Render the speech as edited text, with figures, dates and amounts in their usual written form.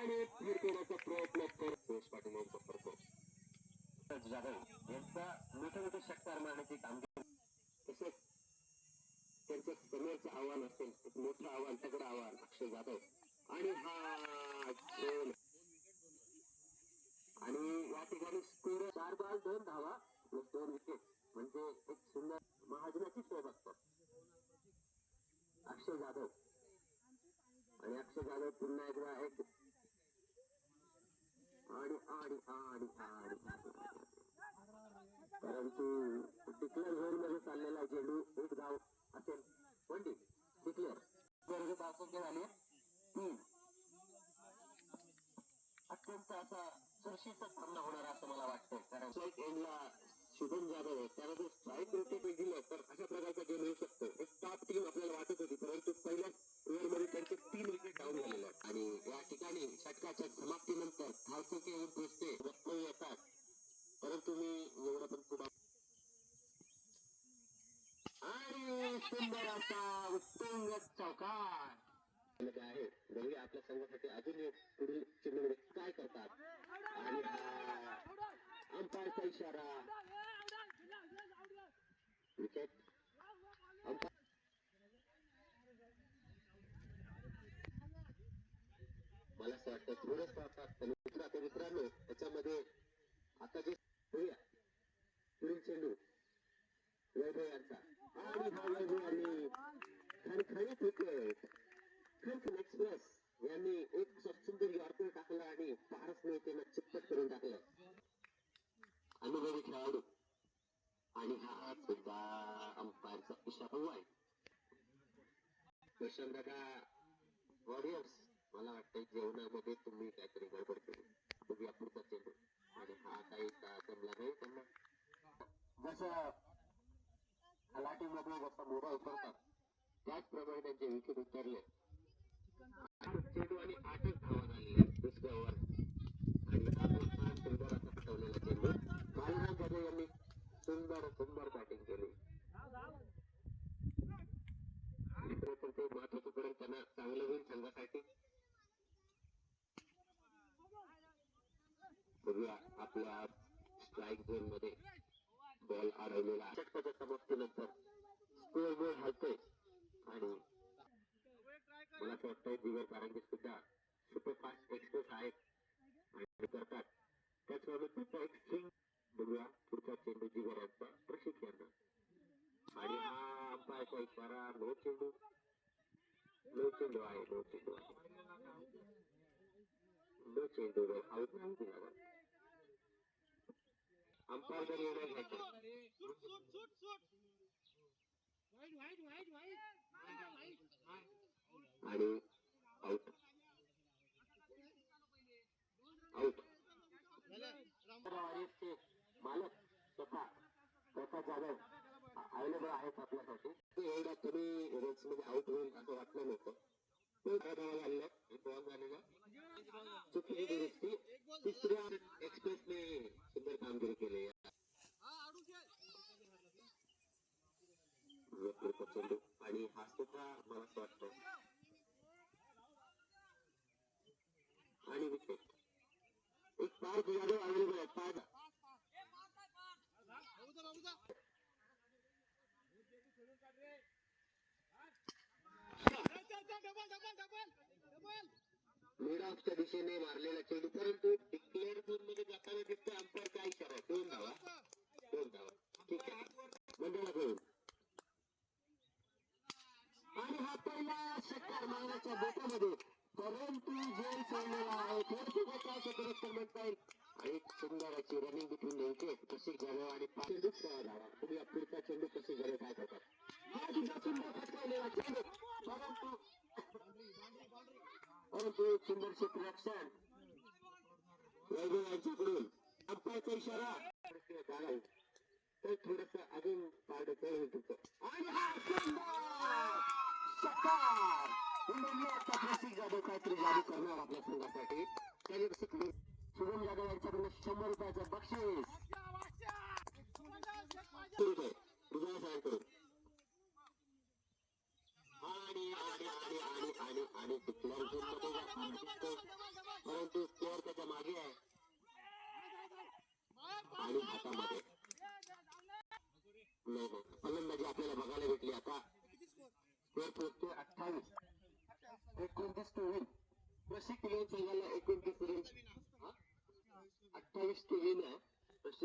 आणि फीड करण्याचा प्रयत्न करतो पाठीमागचा फरक जाधव यांचा मोठे मोठे षटकार मारण्याची कामगिरी तसेच त्यांचे समोरचे आव्हान असेल एक मोठं आव्हान तगडं आव्हान अक्षय जाधव आणि हा गोल आणि या ठिकाणी स्कोर 4 बॉल 2 धावा 2 विकेट म्हणजे एक सुंदर महाजनाची सोय असतो अक्षय जाधव आणि अक्षय जाधव पुन्हा एकदा एक आणि आणि आणि आणि परंतु डिक्लेअर झोन मध्ये चाललेला चेंडू एक धाव असेल पंडित डिक्लेअर धावसंख्या झाली 3 अत्यंत असा चर्चेचा सामना होणार असं मला वाटतं कारण स्ट्राईक एंडला शुभम जाधव आहे त्याला जर स्ट्राईक रेट दिलं तर अशा प्रकारचा गेम होऊ शकतो एक टॉप टीम आपल्याला वाटत होती परंतु पहिल्याच ओव्हरमध्ये त्यांचे 3 विकेट डाऊन झालेले आहेत आणि या ठिकाणी षटकाच्या समाप्तीनंतर धावसंख्या येऊन पोहोचते वक्तव्य येतात परंतु मी एवढं पण पुढे आणि सुंदर असा उत्तुंग चौकार आहे बघूया आपल्या संघासाठी अजून पुढील चेंडूमध्ये काय करतात आणि अंपायरचा इशारा विकेट मला असं वाटतं थोडंच पाहतात मित्रांनो त्याच्यामध्ये आता जे होऊया पुढील चेंडू वैभव यांचा आणि हा वैभव यांनी खणखणीत विकेट खणखण एक्सप्रेस यांनी एक सुंदर यॉर्कर टाकला आणि पारसने त्यांना चिप्पट करून टाकलं अनुभवी खेळाडू आणि हा सुद्धा अंपायरचा इशारा आहे यशवंतदादा वॉरियर्स मला वाटतं जेवणामध्ये तुम्ही काहीतरी गडबड केली बघूया पुढचा चेंडू आणि हा काही जमला नाही त्यांना जसं खलाटीमध्ये जसा मोबा उतरतात त्याचप्रमाणे त्यांचे विकेट उतरले चेंडू आणि 8च धावा झालेल्या दुसऱ्या ओव्हर आणि हा सुंदर असा पटवलेला चेंडू बालराम जाधव यांनी सुंदर सुंदर बॅटिंग केली ते महत्वाचं करेल त्यांना चांगलं होईल संघासाठी बघूया आपल्या स्ट्राईक झोन मध्ये बॉल अडवलेला षटकाच्या समाप्तीनंतर स्कोअर बोर्ड हलतोय आणि मला असं वाटतंय दिगर कारंगी सुद्धा सुपरफास्ट एक्सप्रेस आहेत आणि करतात त्याचप्रमाणे पुढचा एक स्विंग बघूया पुढचा चेंडू जिगर यांचा प्रशिक यांना आणि हा अंपायरचा इशारा नो चेंडू आहे नो चेंडूवर आउट नाही दिला अंपायर जर येणार घ्यायचं आणि आउट मालक स्वतः जाधव अवेलेबल आहेत आपल्यासाठी एवढा तुम्ही रेल्स मध्ये आउट होईल असं वाटलं नव्हतं झालेला चुकीची दुरुस्ती तिसऱ्या एक्सप्रेसने सुंदर कामगिरी केली चेंडू आणि हा सुद्धा मला असं वाटतं आणि विकेट एक पाच जाधव अवेलेबल आहे 5 मिड ऑफच्या दिशेने मारलेला चेंडू परंतु डिक्लेअर झोन मध्ये जाताना दिसतोय अंपायरचा इशारा 2 धावा ठीक आहे मंडळाला घेऊन आणि हा पहिला षटकार मारण्याच्या बेटामध्ये परंतु जेल सोडलेला आहे थोडं काय शकत म्हणता येईल आणि सुंदर अशी रनिंग बिटवीन विकेट कशी जाधव आणि चेंडू धावा तुम्ही पुढचा चेंडू कशी जाधव काय करतात हा सुद्धा सुंदर फटकावलेला चेंडू परंतु सुंदरशी रिॲक्शन वैभव यांच्याकडून अंपायरचा इशारा तर थोडस अजून पारड होईल तुमचं आणि हा सुंदर षटकार प्रसिक जाधव काहीतरी जादू करणार आपल्या संघासाठी त्याने शुभम जाधव यांच्याकडून 100 रुपयाचं बक्षीस कडून आणि आणि आणि आणि आणि आणि डिक्लेअर झोन मध्ये जाताना दिसतो हातामध्ये. नाही नाही, फलंदाजी आपल्याला बघायला भेटली. आता स्कोअर पोहोचतो 28. 29 to win. प्रशिक विलियम संघाला 29 रन, 28 to win आहे.